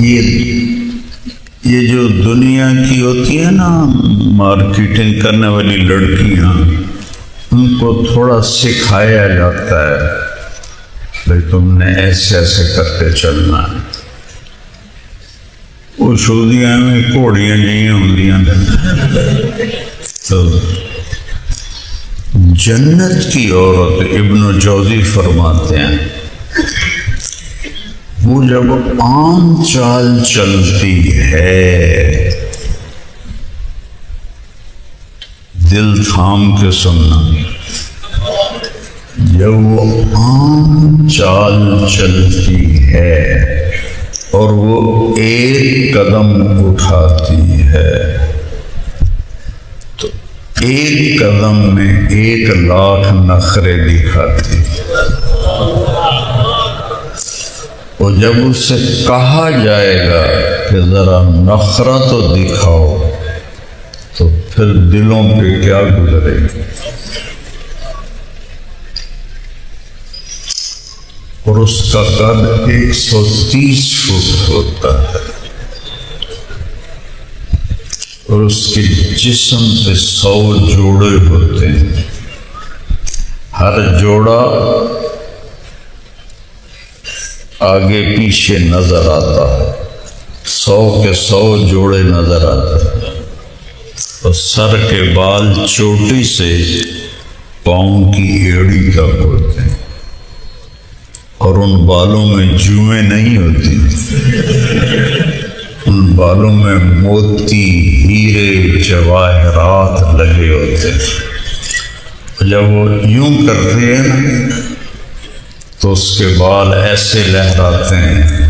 یہ جو دنیا کی ہوتی ہے نا مارکیٹنگ کرنے والی لڑکیاں، ان کو تھوڑا سکھایا جاتا ہے بھائی تم نے ایسے ایسے کرتے چلنا ہے۔ وہ سعودیہ میں گھوڑیاں جہاں ہوندیاں تو جنت کی عورت ابن جوزی فرماتے ہیں وہ جب عام چال چلتی ہے، دل تھام کے سننا، جب وہ عام چال چلتی ہے اور وہ ایک قدم اٹھاتی ہے تو ایک قدم میں 1,00,000 نخرے دکھاتی ہے۔ اور جب اس سے کہا جائے گا کہ ذرا نخرہ تو دکھاؤ تو پھر دلوں پہ کیا گزرے گی۔ اور اس کا قد 130 فٹ ہوتا ہے اور اس کے جسم پہ 100 جوڑے ہوتے ہیں، ہر جوڑا آگے پیچھے نظر آتا ہے، 100 کے 100 جوڑے نظر آتے ہیں، اور سر کے بال چوٹی سے پاؤں کی ایڑی تک ہوتے ہیں، اور ان بالوں میں جوئیں نہیں ہوتی، ان بالوں میں موتی، ہیرے، جواہرات لگے ہوتے ہیں۔ جب وہ یوں کرتے ہیں نا تو اس کے بال ایسے لہراتے ہیں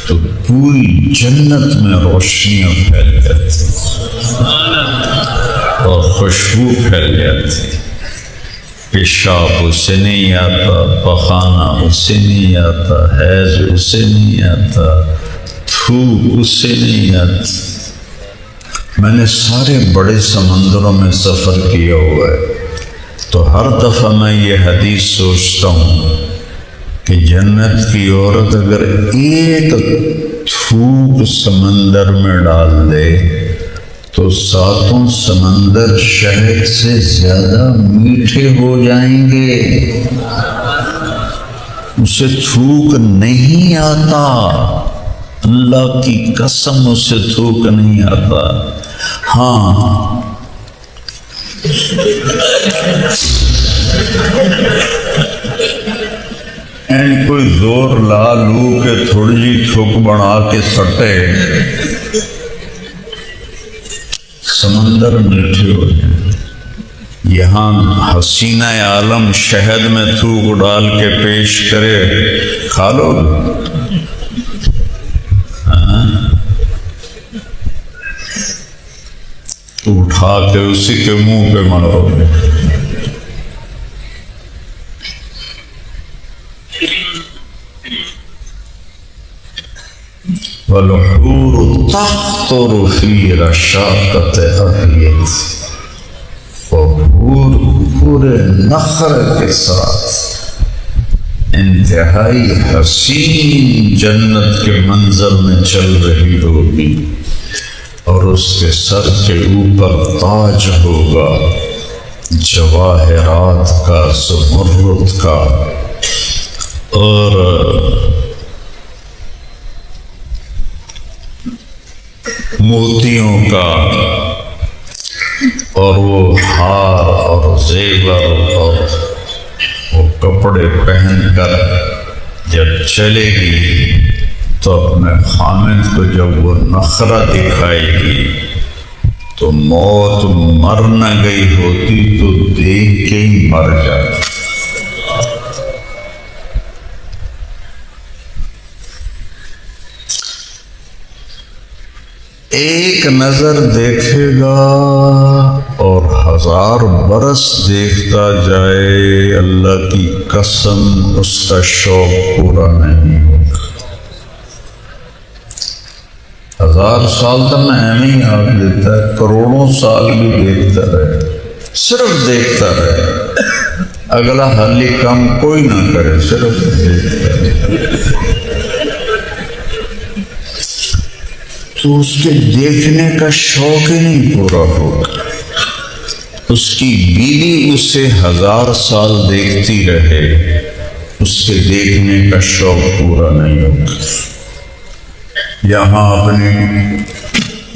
تو پوری جنت میں روشنیاں پھیل جاتی اور خوشبو پھیل جاتی۔ پیشاب اسے نہیں آتا، پخانہ اسے نہیں آتا، حیض اسے نہیں آتا، تھوک اسے نہیں آتی۔ میں نے سارے بڑے سمندروں میں سفر کیا ہوا ہے تو ہر دفعہ میں یہ حدیث سوچتا ہوں کہ جنت کی عورت اگر ایک تھوک سمندر میں ڈال دے تو 7 سمندر شہد سے زیادہ میٹھے ہو جائیں گے۔ اسے تھوک نہیں آتا، اللہ کی قسم اسے تھوک نہیں آتا۔ ہاں کوئی زور لا لو کہ تھوڑی جی تھوک بنا کے سٹے، سمندر میٹھے ہو جائیں۔ یہاں حسینہ عالم شہد میں تھوک ڈال کے پیش کرے، کھا لو تو اٹھا کے اسی کے منہ پہ مارو۔ وَالْحُورُ تَخْطُرُ فِي رَشَاقَةِ أَفْيَدٍ، اور حور پورے نخر کے ساتھ انتہائی حسین جنت کے منظر میں چل رہی ہوگی اور اس کے سر کے اوپر تاج ہوگا جواہرات کا، زمرد کا اور موتیوں کا، اور وہ ہار اور زیور اور وہ کپڑے پہن کر جب چلے گی تو اپنے خامد کو جب وہ نخرہ دکھائے گی تو موت مر نہ گئی ہوتی تو دیکھ کے ہی مر جاتی۔ ایک نظر دیکھے گا اور 1000 برس دیکھتا جائے، اللہ کی قسم اس کا شوق پورا نہیں ہوگا۔ 1000 سال تو میں ایویں ہی آگ دیتا ہے، کروڑوں سال بھی دیکھتا رہے، صرف دیکھتا رہے، اگلا حالی کام کوئی نہ کرے، صرف دیکھتا رہے۔ تو اس کے دیکھنے کا شوق ہی نہیں پورا ہوگا. اس کی بیوی اسے 1000 سال دیکھتی رہے، اس کے دیکھنے کا شوق پورا نہیں ہوگا. یہاں اپنی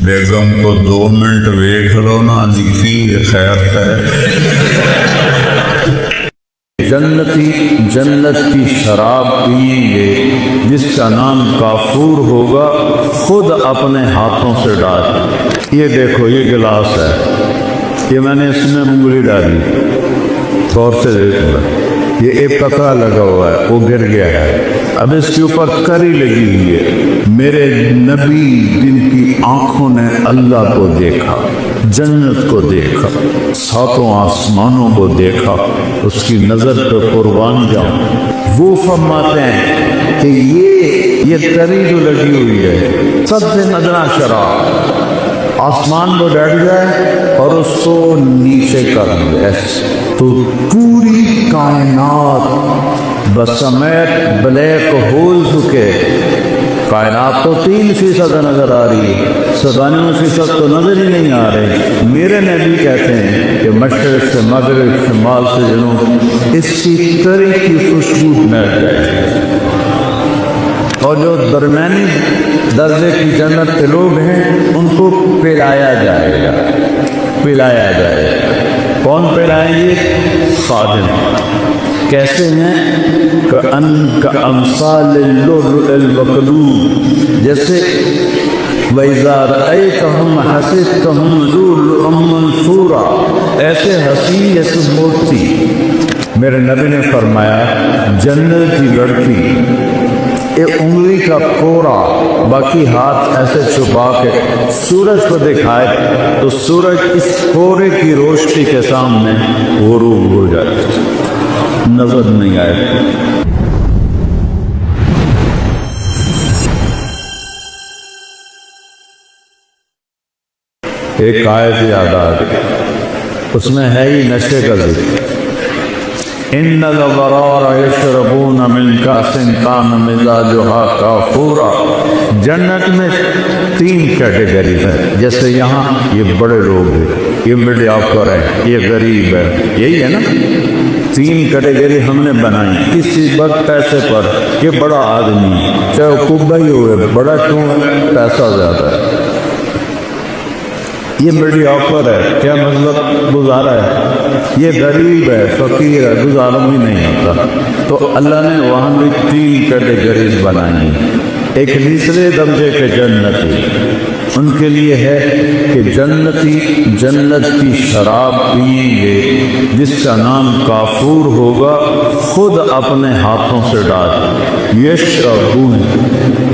بیگم کو 2 منٹ دیکھ لو نا، لکھی خیر ہے. جنتی جنت کی شراب پئیں گے جس کا نام کافور ہوگا، خود اپنے ہاتھوں سے ڈال. یہ دیکھو یہ گلاس ہے، یہ میں نے اس میں انگلی ڈالی، غور سے دیکھو، یہ ایک قطرہ لگا ہوا ہے، وہ گر گیا ہے. اب اس کے اوپر کری لگی ہوئی ہے. میرے نبی جن کی آنکھوں نے اللہ کو دیکھا، جنت کو دیکھا، 7 آسمانوں کو دیکھا، اس کی نظر پہ قربان جاؤں. وہ فرماتے ہیں کہ یہ تری جو لگی ہوئی ہے سب سے ندرہ شراب، آسمان کو بیٹھ جائے اور اس کو نیچے کر دے تو پوری کائنات بسمیت بلیک ہولز کے، کائنات تو 3% نظر آ رہی ہے، 97% تو نظر ہی نہیں آ رہے. میرے نبی کہتے ہیں کہ مشرق سے مغرب، شمال سے جنوب، اس کی تری کی خوشبو مل جائے. اور جو درمیانی درجے کی جنت کے لوگ ہیں ان کو پلایا جائے گا، پلایا جائے گا. کون پلائیں گے؟ خادم. کیسے ہیں؟ کَأَمْثَالِ اللُّؤْلُؤِ الْمَكْنُونِ، جیسے وَإِذَا رَأَيْتَهُمْ حَسِبْتَهُمْ لُؤْلُؤًا مَّنثُورًا، ایسے حسین جیسے موتی. میرے نبی نے فرمایا جنت کی لڑکی ایک انگلی کا کوڑا، باقی ہاتھ ایسے چھپا کے سورج کو دکھائے تو سورج اس کوڑے کی روشنی کے سامنے غروب ہو جائے، نظر نہیں آئے. ایک آیت یاد آ گئی، اس میں ہے ہی نشے کا ذکر. ان الابرار یشربون من کأس کان مزاجها کافورا. جنت میں 3 کیٹیگری ہے. جیسے یہاں یہ بڑے لوگ ہیں، یہ مڈل آفر ہے، یہ غریب ہے، یہی ہے نا. 3 کیٹیگری ہم نے بنائی کسی وقت پیسے پر. یہ بڑا آدمی چاہے کبا ہی ہوئے، بڑا کیوں ہے؟ پیسہ زیادہ ہے. یہ مڈل آفر ہے، کیا مطلب؟ گزارا ہے. یہ غریب ہے، فقیر ہے، گزارا بھی نہیں ہوتا. تو اللہ نے وہاں بھی 3 کیٹیگریز بنائی. ایک تیسرے درجے کے جنتی، ان کے لیے ہے کہ جنتی جنت کی شراب پئیں گے جس کا نام کافور ہوگا، خود اپنے ہاتھوں سے ڈال. یشربون،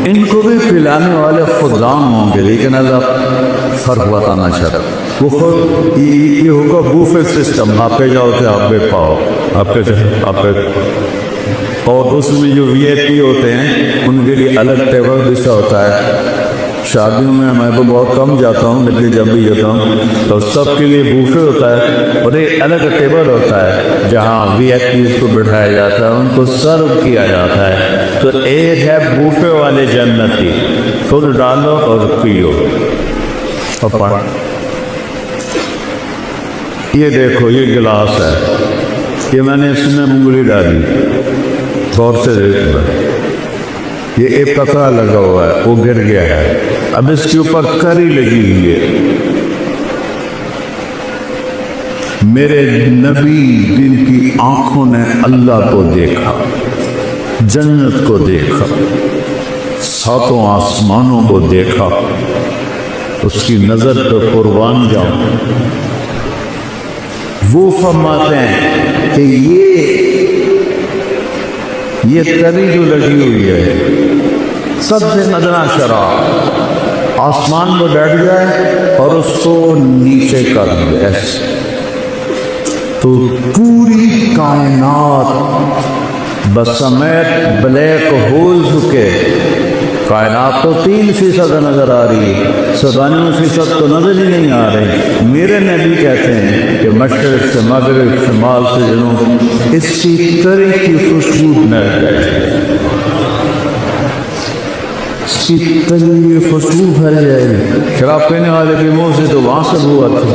ان کو بھی پلانے والے خدام ہوں گے، لیکن اللہ فرق بتانا چاہتا. وہ خود یہ ہوگا بوفے سسٹم، آپ پہ جاؤ تو آپ پہ پاؤ، آپ پہ. اور اس میں جو وی آئی پی ہوتے ہیں ان کے لیے الگ ٹیبل بچھا ہوتا ہے. شادیوں میں میں تو بہت کم جاتا ہوں، لیکن جب بھی جاتا ہوں تو سب کے لیے بوفے ہوتا ہے اور ایک الگ ٹیبل ہوتا ہے جہاں وی آئی پیز کو بٹھایا جاتا ہے، ان کو سرو کیا جاتا ہے. تو ایک ہے بوفے والے جنتی، خود ڈالو اور پیو. یہ دیکھو یہ گلاس ہے، یہ میں نے اس میں انگلی ڈالی، غور سے دیکھو، یہ ایک قطرہ لگا ہوا ہے، وہ گر گیا ہے. اب اس کے اوپر کری لگی ہوئی ہے. میرے نبی جن کی آنکھوں نے اللہ کو دیکھا، جنت کو دیکھا، 7 آسمانوں کو دیکھا، اس کی نظر پہ قربان جاؤں. وہ فرماتے ہیں کہ یہ تری جو لگی ہوئی ہے سب سے ندرہ شراب، آسمان میں بیٹھ جائے اور اس کو نیچے کر دے تو پوری کائنات بسمیت بلیک ہولز کے، کائنات تو 3% نظر آ رہی ہے، 97% تو نظر ہی نہیں آ رہے. میرے نبی کہتے ہیں کہ مشرق سے مغرب، شمال سے جنوب، اس کی تری کی خوشبو مل جائے. کی تلی خوشبو پھیل جائے گی. شراب پینے والے کے منہ سے تو وہاں سے بو آتی.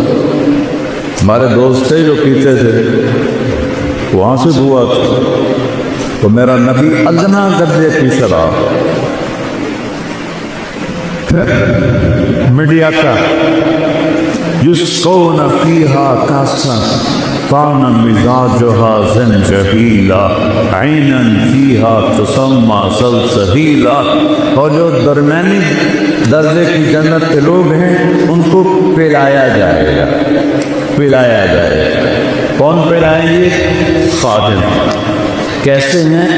ہمارے دوست تھے جو پیتے تھے, وہاں سے بو آتی. تو میرا نبی ادنا درجے کی شراب. پھر میڈیا کا یسقون فیہا کاسا کان مزاجہا زنجبیلا عینا فیہا تسمى سلسبیلا. اور جو درمیانی درجے کی جنت کے لوگ ہیں ان کو پلایا جائے گا, پلایا جائے گا. کون پلائیں گے؟ خادم. کیسے ہیں؟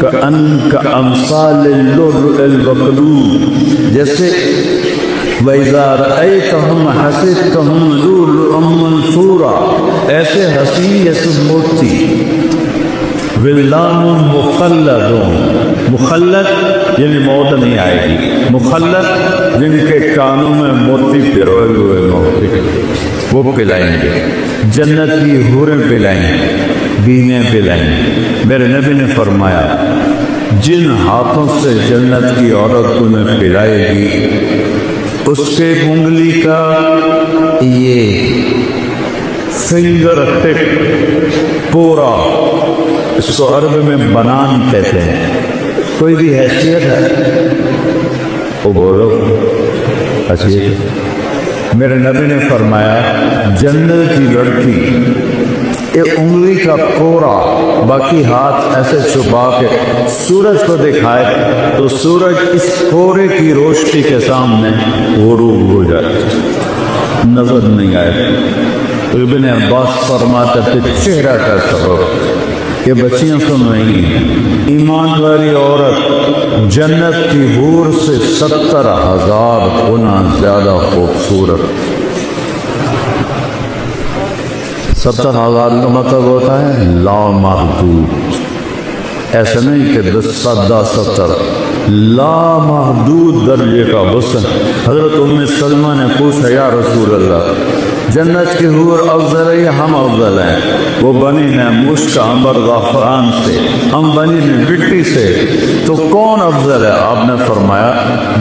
کأمثال اللؤلؤ المکنون, جیسے وَإِذَا رَأَيْتَهُمْ حَسِبْتَهُمْ لُؤْلُؤًا مَنثُورًا, ایسے حسین جیسے موتی. وِلْدَانٌ مُخَلَّدٌ, مخلد یعنی موت نہیں آئے گی. مخلد جن کے کانوں میں موتی پروئے ہوئے موتی, وہ پلائیں گے. جنت کی حوریں پلائیں گے, بیویں پلائیں گے. میرے نبی نے فرمایا جن ہاتھوں سے جنت کی عورت تمہیں پلائے گی اس کے انگلی کا یہ فنگر ٹپ پورا, اس کو عرب میں بنان کہتے ہیں. کوئی بھی حیثیت ہے وہ بولو حیثیت. میرے نبی نے فرمایا جنت کی لڑکی ایک انگلی کا پورا, باقی ہاتھ ایسے چھپا کے سورج کو دکھائے تو سورج اس پورے کی روشنی کے سامنے غروب ہو جائے, نظر نہیں آئے. ابن عباس فرماتے تھے چہرہ کا سبب کہ بچیاں سن رہی ہیں ایمان والی عورت جنت کی حور سے 70,000 گنا زیادہ خوبصورت. 70,000 کا مطلب ہوتا ہے لا محدود. ایسا نہیں کہ 10-70, لا محدود درجے کا حسن. حضرت ام سلمہ نے پوچھا یا رسول اللہ جنت کی حور افضل ہے یا ہم افضل ہیں؟ وہ بنی نے مشک عنبر زعفران سے, ہم بنی نے مٹی سے, تو کون افضل ہے؟ آپ نے فرمایا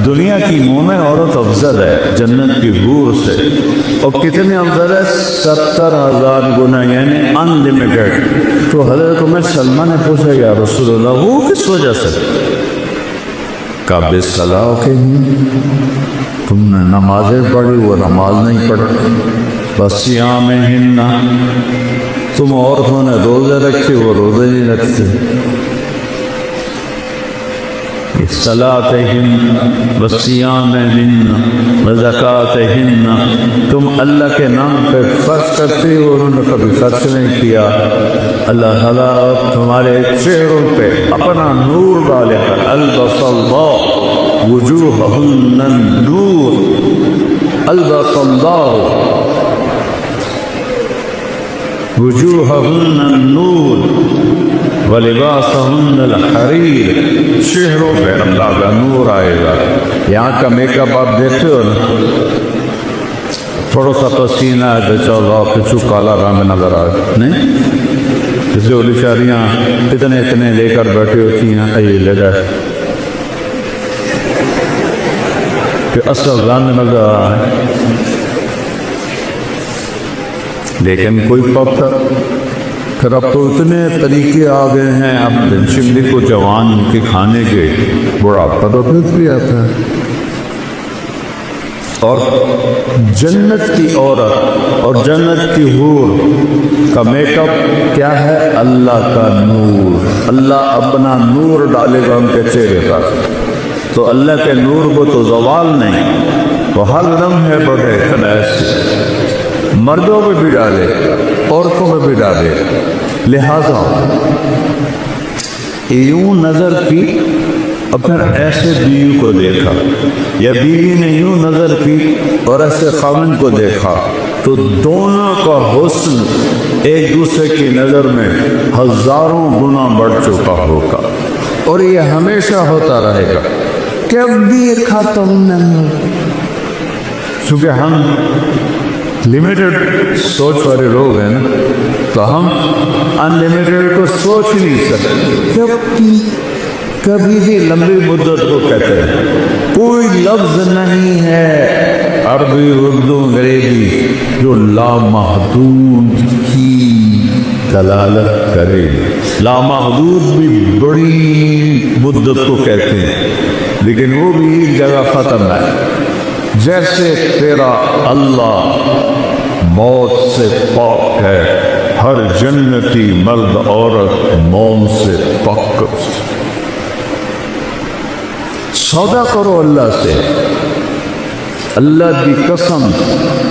دنیا کی مومن عورت افضل ہے جنت کی حور سے. اور کتنے افضل ہے؟ 70,000 گنا, یعنی انلمیٹڈ. تو حضرت ام سلمہ نے پوچھا یا رسول اللہ وہ کس وجہ سے؟ کعب صلاح کے تم نے نمازیں پڑھی وہ نماز نہیں پڑھی. بصیامہن, تم عورتوں نے روزے رکھے وہ روزے نہیں رکھتے. صلاتہن وصیامہن وزکاتہن, تم اللہ کے نام پہ خرچ کرتے ہو, انہوں نے کبھی خرچ نہیں کیا. اللہ تعالیٰ تمہارے چہروں پہ اپنا نور ڈالے گا. البس اللہ وجوہہن النور, البس اللہ وجوہہن النور ولباسہن الحریر, چہروں پہ اللہ کا نور آئے گا. یہاں کا میک اپ آپ دیکھتے ہو نا, تھوڑا سا پسینہ ہے تو چلو کچھ کالا رنگ نظر آئے نہیں, جسے وہ بیچاریاں اتنے لے کر بیٹھی ہوتی ہیں یہ لے جائے کہ اصل رنگ نظر آ رہا ہے. لیکن کوئی پتہ پھر اب تو اتنے طریقے آ گئے ہیں, اب چمڑی کو جوان کے کھانے کے بڑھاپا تو پھر بھی آتا ہے. اور جنت کی عورت اور جنت کی حور کا میک اپ کیا ہے؟ اللہ کا نور. اللہ اپنا نور ڈالے گا ان کے چہرے پر, تو اللہ کے نور کو تو زوال نہیں, وہ ہر دم ہے بڑے ایسے مردوں پہ بھی ڈالے عورتوں پہ بھی ڈالے. لہذا یوں نظر کی اور پھر ایسے بیوی کو دیکھا, یا بیوی نے یوں نظر کی اور ایسے خاوند کو دیکھا, تو دونوں کا حسن ایک دوسرے کی نظر میں ہزاروں گنا بڑھ چکا ہوگا. اور یہ ہمیشہ ہوتا رہے گا, کبھی ختم نہیں. چونکہ ہم لمیٹڈ سوچ والے لوگ ہیں نا, تو ہم انلمیٹڈ کو سوچ نہیں سکتے. کبھی بھی لمبی مدت کو کہتے ہیں. کوئی لفظ نہیں ہے عربی اردو انگریزی جو لامحدود کی دلالت کرے. لامحدود بھی بڑی مدت کو کہتے ہیں لیکن وہ بھی ایک جگہ ختم ہے. جیسے تیرا اللہ موت سے پاک ہے، ہر جنتی مرد عورت موت سے پاک. سودا کرو اللہ سے. اللہ کی قسم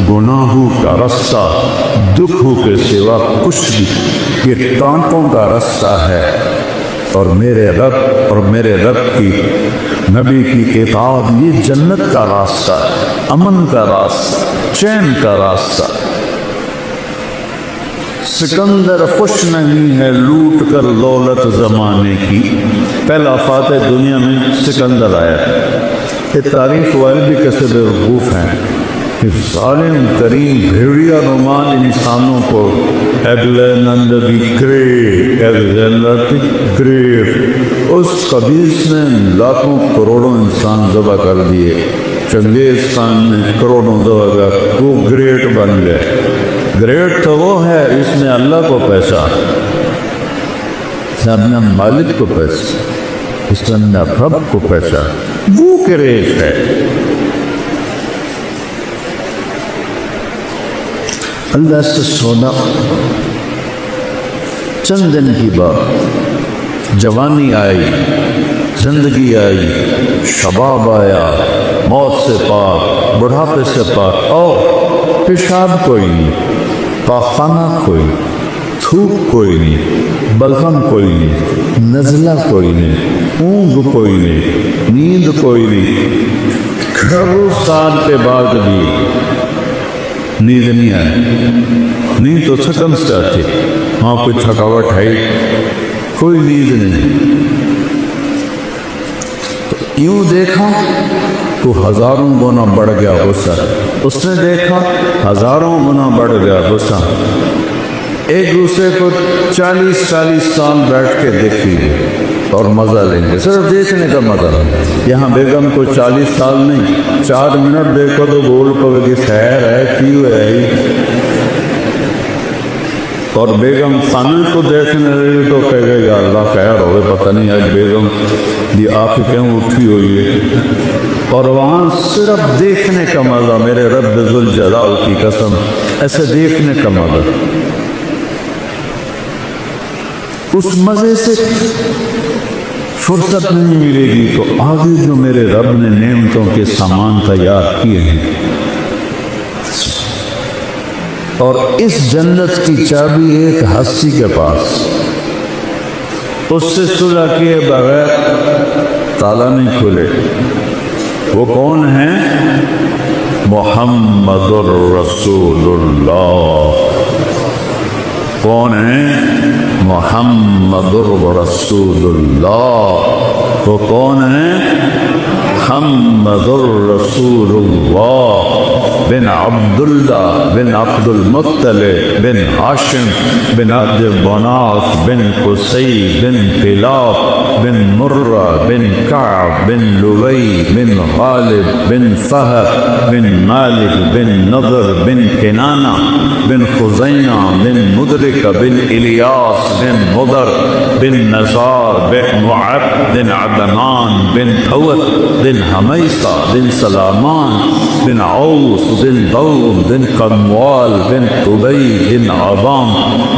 گناہوں کا رستہ دکھوں کے سوا کچھ بھی یہ کانٹوں کا رستہ ہے، اور میرے رب کی نبی کی اطاعت یہ جنت کا راستہ ہے، امن کا راستہ، چین کا راستہ. سکندر خوش نہیں ہے لوٹ کر دولت زمانے کی. پہلا فاتح دنیا میں سکندر آیا. یہ تاریخ والے بھی کیسے بیوقوف ہیں کہ ظالم ترین بھیڑیا نمان انسانوں کو الیگزینڈر دی گریٹ اس قبیس نے لاکھوں کروڑوں انسان ذبح کر دیے. چنگیز خان نے کروڑوں ذبح کر وہ گریٹ بن گئے. گریٹ تو وہ ہے اس نے اللہ کو پہچانا، اس نے اپنے مالک کو پہچانا، اس نے اپنے رب کو پہچانا. وہ گریٹ ہے. اللہ سے سونا. چند دن کی بات، جوانی آئی، زندگی آئی، شباب آیا، موت سے پاک، بڑھاپے سے پاک. اور پیشاب کوئی نہیں، پاخانہ کوئی نہیں، تھوک کوئی نہیں، بلغم کوئی نہیں، نزلہ کوئی نہیں، اونگ کوئی نہیں، نیند کوئی نہیں. گھروں سال کے بعد بھی نیند نہیں آئی. نیند تو تھکن سے آتی، وہاں کوئی تھکاوٹ ہے، کوئی نیند نہیں. یوں دیکھا تو ہزاروں گنا بڑھ گیا غصہ. اس نے دیکھا ہزاروں گنا بڑھ گیا غصہ. ایک دوسرے کو 40 سال بیٹھ کے دیکھی اور مزہ لیں گے، صرف دیکھنے کا مزہ. یہاں بیگم کو 40 سال نہیں، 4 منٹ دیکھو تو بول پڑے گی خیر ہے کیوں ہے. اور بیگم خانہ کو دیکھنے لگی تو کہے گا یا اللہ خیر ہوئے، پتہ نہیں آج بیگم دی آنکھ کیوں اٹھی ہوئی ہے. اور وہاں صرف دیکھنے کا مزہ، میرے رب ذوالجلال کی قسم، ایسے دیکھنے کا مزہ. اس مزے سے فرصت نہیں ملے گی تو آگے جو میرے رب نے نعمتوں کے سامان تیار کیے ہیں. اور اس جنت کی چابی ایک ہستی کے پاس، اس سے صلح کیے بغیر تالا نہیں کھلے. وہ کون ہیں؟ محمد الرسول اللہ. کون ہیں؟ محمد الرسول اللہ. وہ کون ہیں؟ محمد الرسول اللہ بن عبداللہ بن عبد المطلب بن ہاشم بن عبد مناف بن قصی بن کلاب بن مرہ بن کعب بن لبی بن غالب بن فہد بن مالک بن نضر بن کنانہ بن خزینہ بن مدرک بن الیاس بن مضر بن نزار بن معب بن عدنان بن حوت بن حمیصہ بن سلامان بن عوس بن ضوم بن قموال بن قبی بن عظام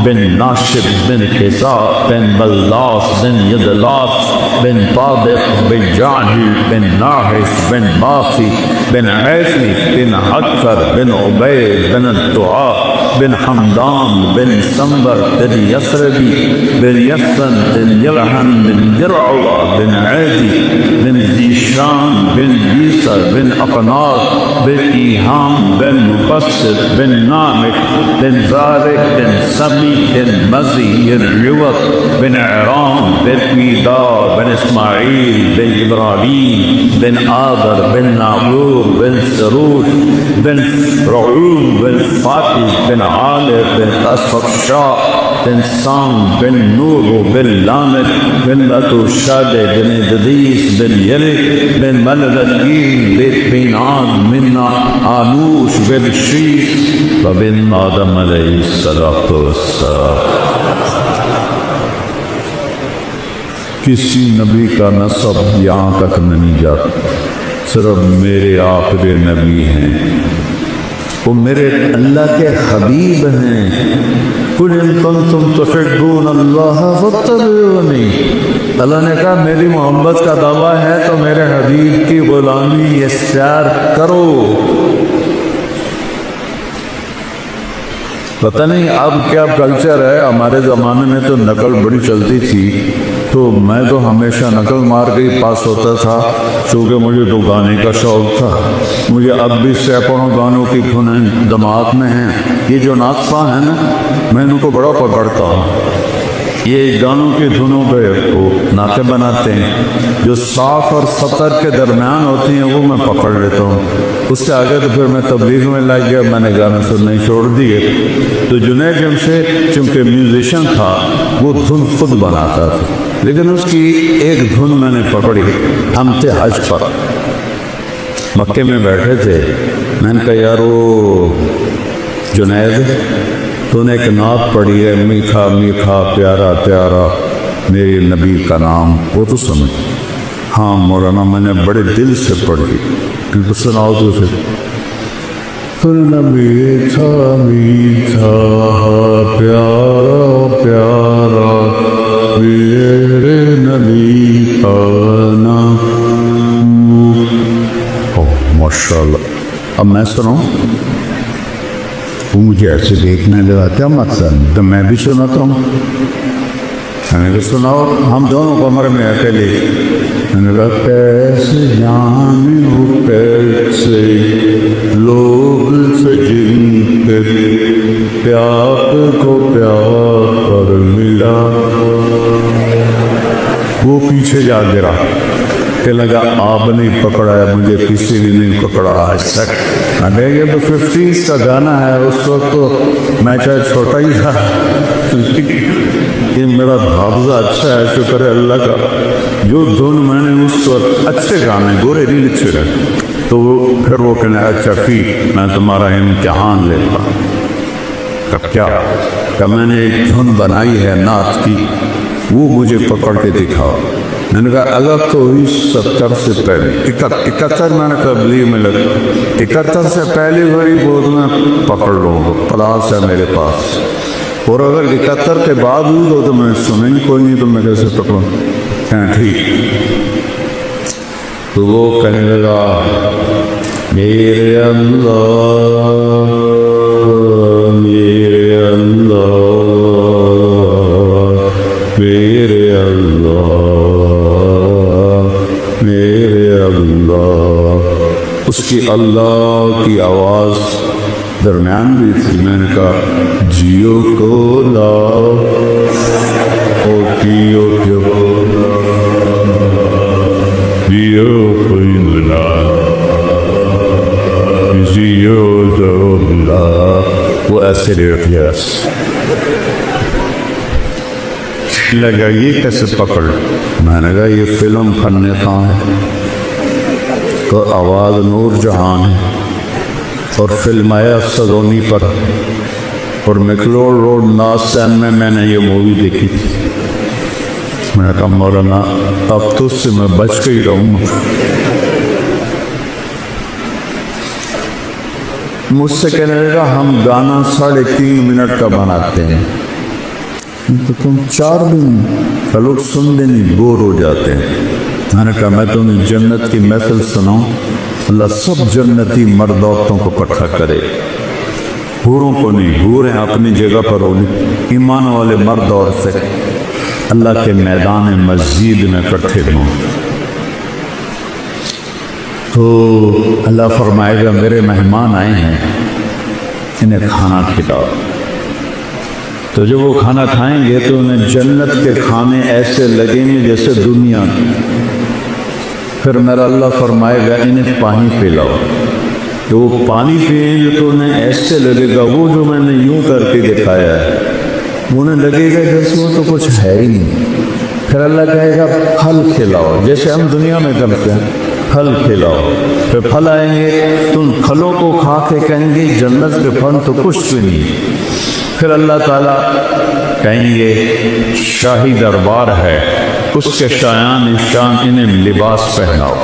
بن ناشب بن قصاء بن بلاس بن یدلاس بن طابق بن جعجل بن ناحس بن باقی بن عیفی بن حکر بن عبید بن الدعاء بن حمدان بن سنبر بن یسربی بن یسن بن یلحن بن درعوہ بن عیدی بن زیشان بن یسر بن اقناط بن ایہام بن مقصد بن نامک بن زارق بن سبی بن مزی بن عوت بن عرام بن قیدار بن اسماعیل بن ابراہیم بن آدر بن ناغور بن سروج بن رعوم بن فاتح بن عالر بن اسفق شاہ بن سام بن نور بن لامد بن لتوشاد بن ددیس بن یلک بن ملدکین بن عاد من آنوش بن شیس وبن آدم علیہ السلام۔ کسی نبی کا نسب یہاں تک نہیں جاتا، صرف میرے آخری نبی ہیں، وہ میرے اللہ کے حبیب ہیں۔ قُلْ إِن كُنتُمْ تُحِبُّونَ اللَّهَ فَاتَّبِعُونِي، اللہ نے کہا میری محبت کا دعویٰ ہے تو میرے حبیب کی غلامی اختیار کرو۔ پتہ نہیں اب کیا کلچر ہے، ہمارے زمانے میں تو نقل بڑی چلتی تھی، تو میں تو ہمیشہ نقل مار کے ہی پاس ہوتا تھا، چونکہ مجھے تو گانے کا شوق تھا۔ مجھے اب بھی سینکڑوں گانوں کی دھنیں دماغ میں ہیں۔ یہ جو ناطفہ ہیں نا، میں ان کو بڑا پکڑتا ہوں۔ یہ گانوں کی دھنوں پہ وہ نعتیں بناتے ہیں، جو صاف اور سطر کے درمیان ہوتی ہیں وہ میں پکڑ لیتا ہوں۔ اس سے آگے تو پھر میں تبلیغ میں لگ گیا، میں نے گانے سننے چھوڑ دیے۔ تو جنید جمشید چونکہ میوزیشین تھا، وہ دھن خود بناتا تھا، لیکن اس کی ایک دھن میں نے پکڑی۔ ہم تھے حج پر، مکے میں بیٹھے تھے، میں نے کہا یار وہ جنید تو نے ایک نعت پڑھی ہے، میٹھا میٹھا پیارا پیارا میرے نبی کا نام، وہ تو سمجھ۔ ہاں مولانا میں نے بڑے دل سے پڑھی، ان کو سناؤ تو پھر میٹھا میٹھا پیارا پیارا میرے نبی کا نام۔ ماشاء اللہ۔ اب میں سناؤں، وہ مجھے ایسے دیکھنے لگا کیا مقصد، تو میں بھی سناتا ہوں۔ میں نے کہا سناؤ، ہم دونوں کمرے میں اکیلے۔ میں نے کہا کیسے جانے ہو کیسے لوگ سے جن کے پیار کو پیار ملا۔ وہ پیچھے جا گرا کہ لگا آپ نے پکڑا ہے، مجھے کسی نے نہیں پکڑا آج تک۔ میں یہ تو 50s کا گانا ہے، اس وقت تو میں چاہے چھوٹا ہی تھا، یہ میرا حافظہ اچھا ہے، شکر ہے اللہ کا۔ جو دھن میں نے اس وقت اچھے گانے گورے نہیں لکھے رہے، تو پھر وہ کہنے اچھا ٹھیک میں تمہارا امتحان لیتا۔ کب کیا کہ میں نے ایک دھن بنائی ہے نعت کی، وہ مجھے پکڑ کے دکھاؤ۔ میں نے کہا اگر تو 70 سے پہلے 71 میں نے تبلیغ میں لگا، 71 سے پہلے ہوئی وہ میں پکڑ لوں گا، پلاس ہے میرے پاس، اور اگر 71 کے بعد ہوئی تو میں سنیں کوئی نہیں، تو میں کیسے پکڑوں؟ کہنا ٹھیک۔ تو وہ کہنے لگا میرے اللہ میرے اللہ میرے اللہ میرے اللہ۔ اس کی اللہ کی آواز درمیان بھی تھی۔ میں نے کہا جیو کو لاؤ او جیو کو جیو کوئی ملا جیو جو ملا، وہ ایسے ریٹ یس لگا یہ کیسے پکڑ؟ میں نے کہا یہ فلم فن خاں ہے، تو آواز نور جہان ہے، اور فلم آیا سزونی پر، اور میکلوڈ روڈ ناسین میں نے یہ مووی دیکھی تھی۔ میں نے کہا مولانا اب تو اس سے میں بچ کے ہی رہوں گا۔ مجھ سے کہنے لگا ہم گانا 3.5 منٹ کا بناتے ہیں، تو تم 4 دن کا لوگ سننے نہیں بور ہو جاتے ہیں۔ میں نے کہا میں تمہیں جنت کی محفل سناؤں، اللہ سب جنتی مرد عورتوں کو اکٹھا کرے، حوروں کو نہیں، حوریں اپنی جگہ پر ہوگی، ایمان والے مرد عورتیں اللہ کے میدان مسجد میں اکٹھے ہوں۔ تو اللہ فرمائے گا میرے مہمان آئے ہیں، انہیں کھانا کھلاؤ۔ تو جب وہ کھانا کھائیں گے تو انہیں جنت کے کھانے ایسے لگیں گے جیسے دنیا۔ پھر میرا اللہ فرمائے گا انہیں پانی پلاؤ، تو وہ پانی پئیں گے تو انہیں ایسے لگے گا وہ جو میں نے یوں کر کے دکھایا ہے، انہیں لگے گا جیسے وہ تو کچھ ہے ہی نہیں. پھر اللہ کہے گا پھل کھلاؤ، جیسے ہم دنیا میں کرتے ہیں، پھل کھلاؤ. پھر پھل آئیں گے، تم پھلوں کو کھا کے کہیں گے جنت کے پھل تو کچھ بھی نہیں. پھر اللہ تعالیٰ کہیں گے شاہی دربار ہے، اس کے شایان شان انہیں لباس پہناؤ.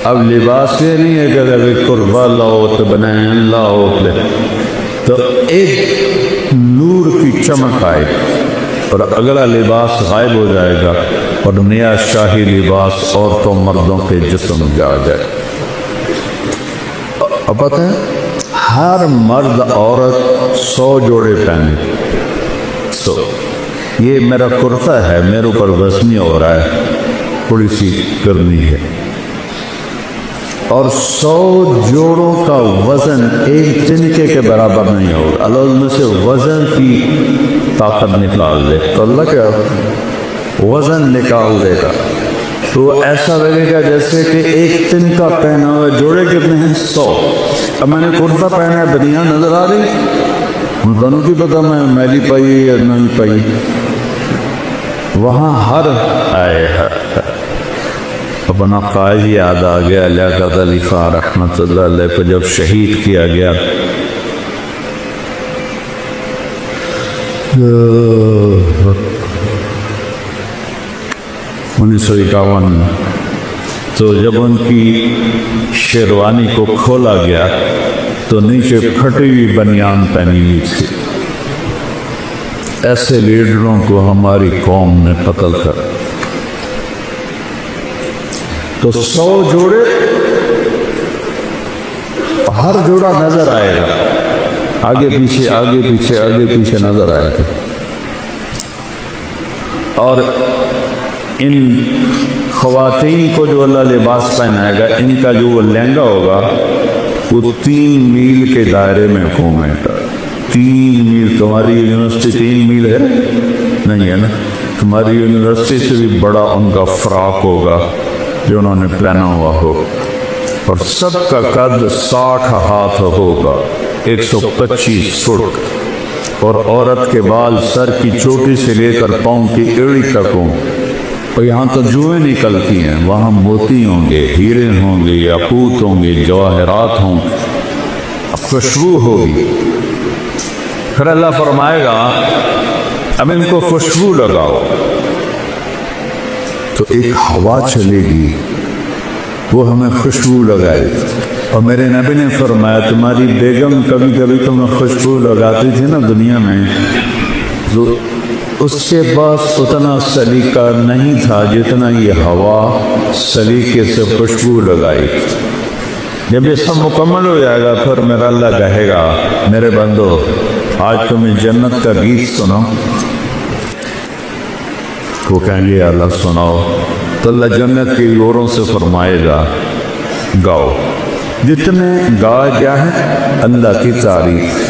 اب لباس یہ نہیں ہے کہ اگر قربا لاؤ تو بنائیں لاؤ، تو ایک نور کی چمک آئے اور اگلا لباس غائب ہو جائے گا اور نیا شاہی لباس عورتوں مردوں کے جسم میں آ جائے. اب پتہ ہے ہر مرد عورت 100 جوڑے پہنے. تو یہ میرا کرتا ہے، میرے اوپر وزنی ہو رہا ہے، تھوڑی سی کرنی ہے. اور 100 جوڑوں کا وزن ایک تنکے کے برابر نہیں ہوگا. اللہ میں سے وزن کی طاقت نکال دے تو اللہ کیا وزن نکال دے گا، تو ایسا لگے گا جیسے کہ ایک تنکا پہنا ہوا. جوڑے کتنے ہیں؟ 100. اب میں نے کرتا پہنا ہے، بنیاں نظر آ رہی، ان دونوں کی پتہ میں میلی پائی یا نہیں پائی. وہاں ہر آئے اپنا قائد یاد آ گیا، لیاقت علی خان رحمۃ اللہ علیہ کو جب شہید کیا گیا. 1951 تو جب ان کی شیروانی کو کھولا گیا تو نیچے پھٹی ہوئی بنیان پہنی ہوئی تھی. ایسے لیڈروں کو ہماری قوم نے قتل کر. تو 100 جوڑے، ہر جوڑا نظر آئے گا، آگے پیچھے آگے پیچھے آگے پیچھے نظر آئے گا. اور ان خواتین کو جو اللہ لباس پہنائے گا، ان کا جو وہ لہنگا ہوگا وہ 3 میل کے دائرے میں گھومے گا. 3 میل. تمہاری یونیورسٹی 3 میل ہے نہیں ہے نا؟ تمہاری یونیورسٹی سے بھی بڑا ان کا فراق ہوگا جو انہوں نے پہنا ہوا ہوگا. اور سب کا قد 60 ہاتھ ہوگا، 125 فٹ. اور عورت کے بال سر کی چوٹی سے لے کر پاؤں کی ایڑی تک ہوں. اور یہاں تو جوئیں نکلتی ہیں، وہاں موتی ہوں گے، ہیرے ہوں گے، یاقوت ہوں گے، جواہرات ہوں گے، خوشبو ہوگی. پھر اللہ فرمائے گا اب ان کو خوشبو لگاؤ. تو ایک ہوا چلے گی، وہ ہمیں خوشبو لگائے. اور میرے نبی نے فرمایا تمہاری بیگم کبھی کبھی تمہیں خوشبو لگاتی تھی نا دنیا میں، تو اس کے پاس اتنا سلیقہ نہیں تھا جتنا یہ ہوا سلیقے سے خوشبو لگائی. جب یہ سب مکمل ہو جائے گا پھر میرا اللہ کہے گا میرے بندو آج تمہیں جنت کا گیت سناؤ. وہ کہیں گے اللہ سناؤ. تو اللہ جنت کی گوروں سے فرمائے گا گاؤ. جتنے گا کیا ہے اللہ کی تعریف.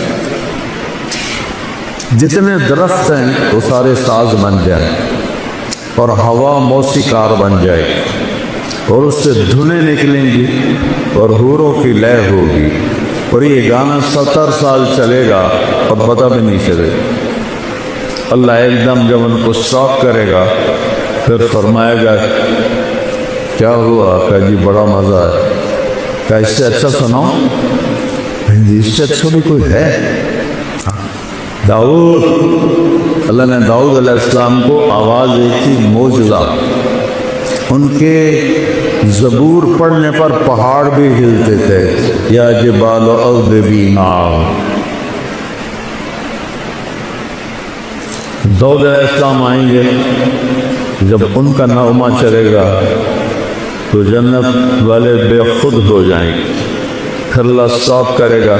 جتنے درخت ہیں وہ سارے ساز بن جائیں اور ہوا موسیقار بن جائے اور اس سے دھنیں نکلیں گی اور حوروں کی لے ہوگی. اور یہ گانا 70 سال چلے گا اور پتہ بھی نہیں چلے گا. اللہ ایک دم جب ان کو اسٹاپ کرے گا پھر فرمائے گا کیا ہوا؟ کہ جی بڑا مزہ ہے. کہ اس سے اچھا سناؤ؟ اس سے اچھا بھی کوئی ہے؟ داؤد، اللہ نے داؤد علیہ السلام کو آواز دی تھی معجزہ. ان کے زبور پڑھنے پر پہاڑ بھی ہلتے تھے. یا جبال اوبی معاہ. داؤد علیہ السلام آئیں گے، جب ان کا نغمہ چلے گا تو جنت والے بے خود ہو جائیں گے. پھر اللہ اسٹاپ کرے گا.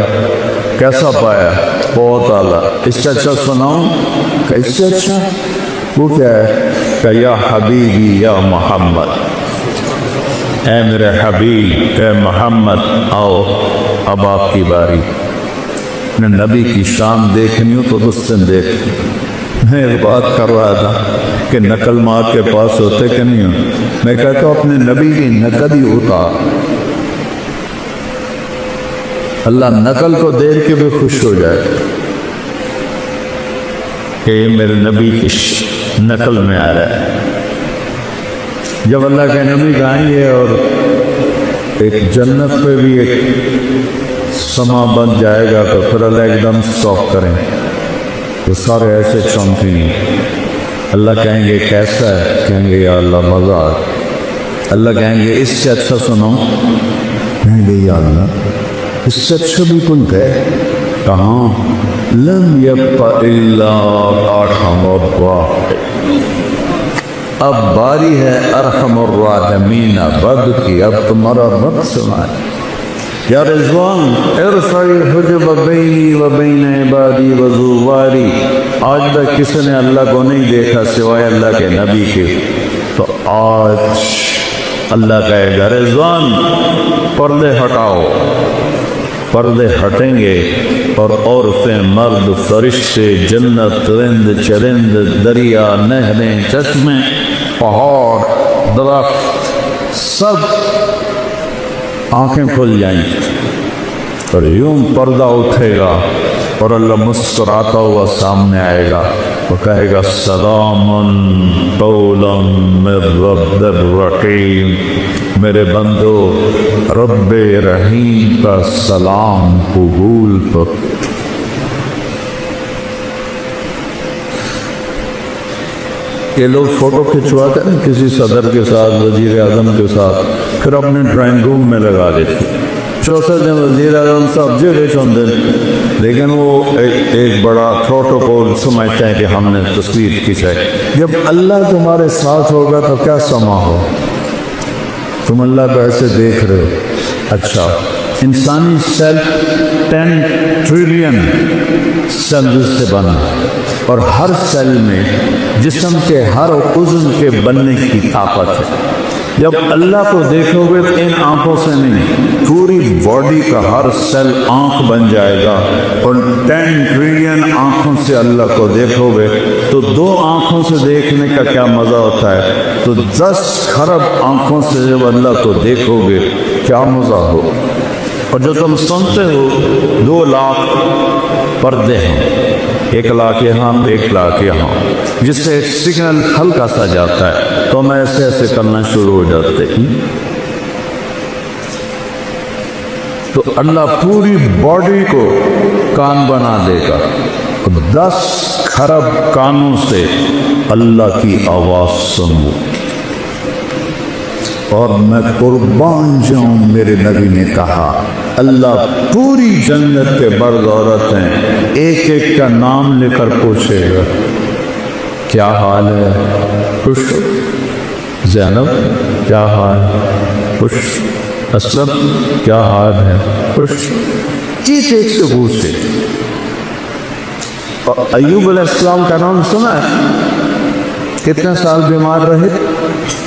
کیسا پایا؟ بہت اعلیٰ. اس سے اچھا سناؤں؟ کہ اس سے اچھا وہ کیا ہے؟ کہ یا حبیبی یا محمد، اے میرے حبیب اے محمد آؤ اب آپ کی باری. نے نبی کی شان دیکھنی ہو تو اس دن دیکھ. میں ایک بات کر رہا تھا کہ نقل مار کے پاس ہوتے کہ نہیں ہو. میں کہتا ہوں اپنے نبی کی نقل ہی ہوتا. اللہ نقل کو دیکھ کے بھی خوش ہو جائے. کہ یہ میرے نبی کی نقل میں آ رہا ہے۔ جب اللہ کے نبی گائیں گے اور ایک جنت پہ بھی ایک سما بن جائے گا تو پھر اللہ ایک دم اسٹاپ کریں تو سارے ایسے چونکیں گے۔ اللہ کہیں گے کیسا ہے؟ کہیں گے یا اللہ مزہ آ۔ اللہ کہیں گے اس سے اچھا سنو، کہیں گے یا اللہ اس سے اچھا بھی کچھ ہے؟ کہاں؟ لم یبق الا ارحم الراحمین، اب باری ہے ارحم الراحمین بد کی، اب تمہارا رب سنائے۔ یا رضوان ارفع الحجب بینی و بین عبادی و زواری، آج تک کسی نے اللہ کو نہیں دیکھا سوائے اللہ کے نبی کے، تو آج اللہ کہے گا رضوان پردے ہٹاؤ، پردے ہٹیں گے اور عورتیں مرد فرشتے جنت رند چرند دریا نہریں چشمے پہاڑ درخت سب آنکھیں کھل جائیں اور یوں پردہ اٹھے گا اور اللہ مسکراتا ہوا سامنے آئے گا، وہ کہے گا سلام قولا من رب الرحیم، میرے بندو رب رحیم کا سلام قبول کر۔ یہ لوگ فوٹو کھنچواتے ہیں کسی صدر کے ساتھ، وزیر اعظم کے ساتھ، پھر اپنے ڈرائنگ روم میں لگا دیتے، چوسٹ دن وزیر اعظم صاحب جیڑے چوندے، لیکن وہ ایک بڑا پروٹوکول سمجھتے ہیں کہ ہم نے تصویر کھینچائی۔ جب اللہ تمہارے ساتھ ہوگا تو کیا سما ہو، تم اللہ کو ایسے دیکھ رہے ہو۔ اچھا انسانی سیل 10 ٹریلین سیل سے بنا اور ہر سیل میں جسم کے ہر عضو کے بننے کی طاقت ہے۔ جب اللہ کو دیکھو گے تو ان آنکھوں سے نہیں، پوری باڈی کا ہر سیل آنکھ بن جائے گا، اور 10 ٹریلین آنکھوں سے اللہ کو دیکھو گے تو 2 آنکھوں سے دیکھنے کا کیا مزہ ہوتا ہے، تو 10 کھرب آنکھوں سے جب اللہ کو دیکھو گے کیا مزہ ہو۔ اور جو تم سنتے ہو 2 لاکھ پردے ہیں، 1 لاکھ یہاں 1 لاکھ یہاں، جس سے ایک سگنل ہلکا سا جاتا ہے تو ہم ایسے ایسے کرنا شروع ہو جاتے ہیں۔ تو اللہ پوری باڈی کو کان بنا دے گا، 10 کھرب کانوں سے اللہ کی آواز سنو۔ اور میں قربان جاؤں، میرے نبی نے کہا اللہ پوری جنت کے مرد عورت ہیں، ایک ایک کا نام لے کر پوچھے گا کیا حال ہے، خوش؟ زینب کیا حال، خوش؟ اسلم کیا حال ہے، خوش؟ ایک ایک سے پوچھے۔ اور ایوب علیہ السلام کا نام سنا ہے؟ کتنے سال بیمار رہے؟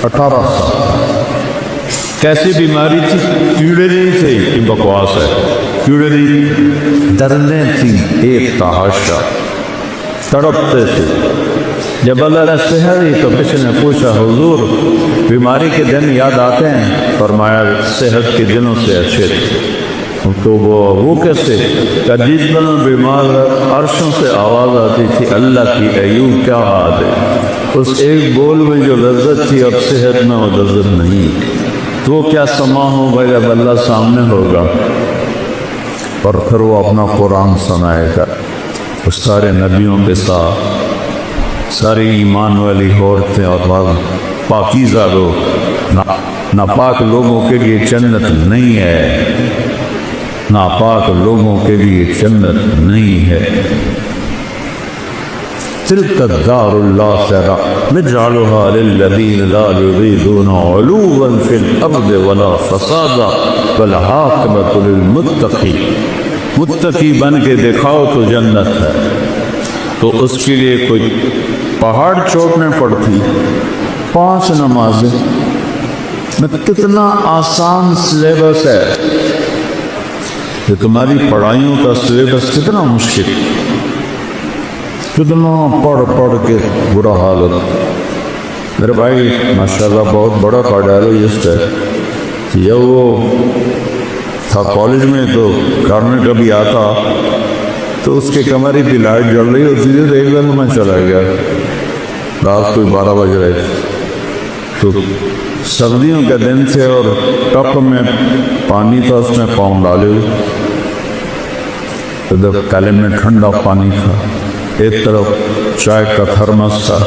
18 سال۔ کیسی بیماری تھی؟ کیڑے نہیں تھے کہ بکواس ہے، کیڑے نہیں، درنیں تھیں ایک تحاشا، تڑپتے تھے۔ جب اللہ نے صحت دی تو کسی نے پوچھا حضور بیماری کے دن یاد آتے ہیں؟ فرمایا صحت کے دنوں سے اچھے تھے۔ تو وہ کیسے؟ کہ جس دن بیمار عرشوں سے آواز آتی تھی اللہ کی ایوب کیا حال ہے، اس ایک بول میں جو لذت تھی اب صحت میں وہ لذت نہیں، تو کیا سما ہوگا جب اللہ سامنے ہوگا اور پھر وہ اپنا قرآن سنائے گا، اس سارے نبیوں کے ساتھ، ساری ایمان والی عورتیں اور پاکیزہ لوگ۔ ناپاک لوگوں کے لیے جنت نہیں ہے، ناپاک لوگوں کے لیے جنت نہیں ہے۔ تلک الدار الآخرہ نجعلها للذین لا یریدون علوا فی الارض ولا فسادا والعاقبۃ للمتقین۔ متقی بن کے دکھاؤ تو جنت ہے، تو اس کے لیے کوئی پہاڑ چوٹنے پڑتی، 5 نمازیں میں کتنا آسان سلیبس ہے، کہ تمہاری پڑھائیوں کا سلیبس کتنا مشکل، کتنا پڑھ کے برا حال ہوتا۔ میرے بھائی ماشاءاللہ بہت بڑا کارڈیالوجسٹ ہے، یہ وہ تھا کالج میں تو گھر میں کبھی آتا تو اس کے کمرے کی لائٹ جل رہی ہوتی تھی تو ایک دن میں چلا گیا، رات کوئی 12 بج رہے تھے، تو سردیوں کے دن تھے اور ٹپ میں پانی تھا، اس میں پاؤں ڈالے ہوئے، ادھر کالے میں ٹھنڈا پانی تھا، ایک طرف چائے کا تھرمس تھا۔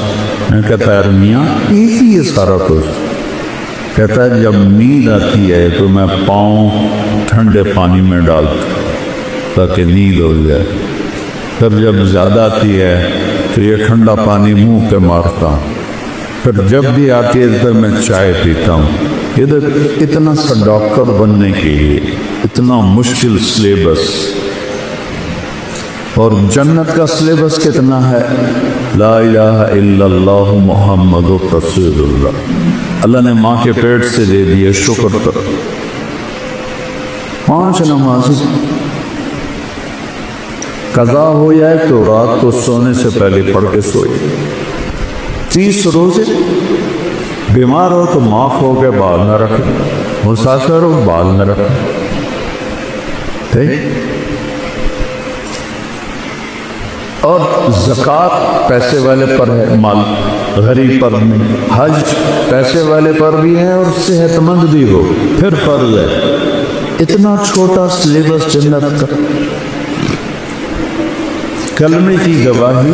میں کہتا ہے میاں یہ سارا کچھ؟ کہتا ہے جب نیند آتی ہے تو میں پاؤں ٹھنڈے پانی میں ڈالتا تاکہ نیند ہو جائے، پھر جب زیادہ آتی ہے تو یہ ٹھنڈا پانی منہ پہ مارتا ہوں، پھر جب بھی آتی ہے تو میں چائے پیتا ہوں۔ ادھر اتنا سا ڈاکٹر بننے کے لیے اتنا مشکل سلیبس، اور جنت کا سلیبس کتنا ہے؟ لا الہ الا اللہ محمد رسول اللہ۔ اللہ نے ماں کے پیٹ سے دے دیے، شکر کر۔ 5 نمازیں قضا ہو جائے تو رات کو سونے سے پہلے پڑھ کے سوئے، 30 روزے، بیمار ہو تو معاف ہو کے بال نہ رکھے، مسافر ہو بال نہ رکھے، اور زکوٰۃ پیسے والے پر ہے، مال غریب پر نہیں، حج پیسے والے پر بھی ہے اور صحت مند بھی ہو پھر فرض ہے۔ اتنا چھوٹا سلیبس جنت کا۔ کلمے کی گواہی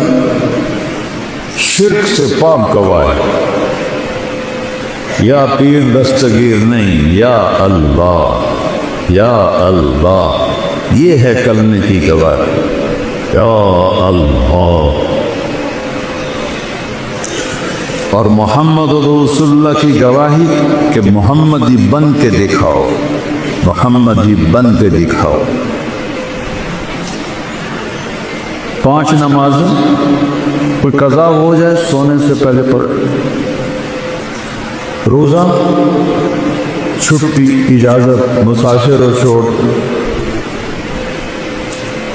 شرک سے پاک گواہی، یا پیر دستگیر نہیں، یا اللہ یا اللہ، یہ ہے کلمے کی گواہی، یا اللہ۔ اور محمد رسول اللہ کی گواہی کہ محمدی بن کے دکھاؤ، محمدی بن کے دکھاؤ۔ 5 نمازیں کوئی قضا ہو جائے سونے سے پہلے پڑھے، روزہ چھٹی اجازت، مسافر و چھوٹ۔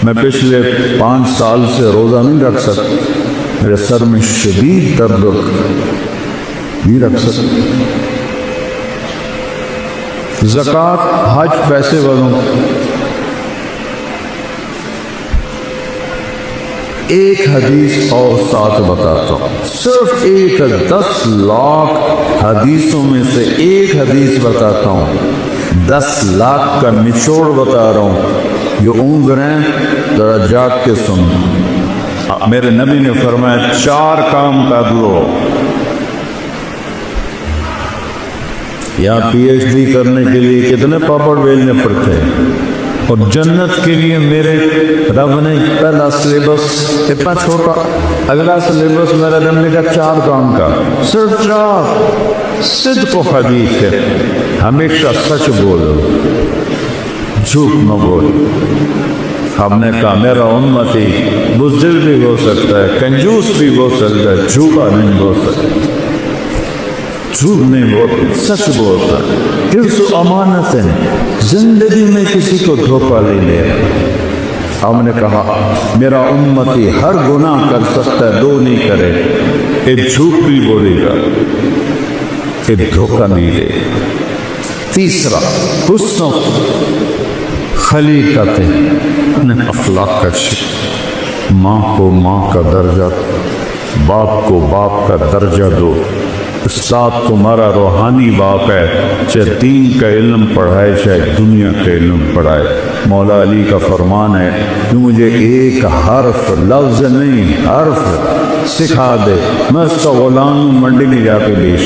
میں پچھلے 5 سال سے روزہ نہیں رکھ سکتا، میرے سر میں شدید درد نہیں رکھ سکتا۔ زکوٰۃ حج پیسے والوں، ایک حدیث اور ساتھ بتاتا ہوں، صرف 10 لاکھ حدیثوں میں سے ایک حدیث بتاتا ہوں، 10 لاکھ کا نچوڑ بتا رہا ہوں۔ جو اونگ رہے ہیں ذرا جاگ کے سن۔ میرے نبی نے فرمایا 4 کام کر لو، یا پی ایچ ڈی کرنے کے لیے کتنے پاپڑ بیلنے پڑتے ہیں، اور جنت کے لیے میرے رب نے پہلا سلیبس اتنا چھوٹا، اگلا سلیبس میرے رب نے کہا 4 کام کا، صرف 4۔ صدق و حدیث ہے، ہمیشہ سچ بولو، جھوٹ نہ بول۔ ہم نے کہا میرا امتی بزدل بھی ہو سکتا ہے، کنجوس بھی ہو سکتا ہے، جھوٹا نہیں ہو سکتا، جھوٹ نہیں بولتا، سچ بولتا۔ حفظ و امانت ہے، زندگی میں کسی کو دھوکہ نہیں دے۔ ہم نے کہا میرا امتی ہر گناہ کر سکتا ہے، 2 نہیں کرے، ایک جھوٹ بھی بولے گا، ایک دھوکہ نہیں دے۔ تیسرا حسن خلیقت، اپنے اخلاق کا شکر، ماں کو ماں کا درجہ، باپ کو باپ کا درجہ دو۔ استاد تمہارا روحانی باپ ہے، چاہے دین کا علم پڑھائے چاہے دنیا کا علم پڑھائے۔ مولا علی کا فرمان ہے کہ مجھے ایک حرف، لفظ نہیں حرف سکھا دے، میں اس کا غلام منڈی میں جا کے بیچ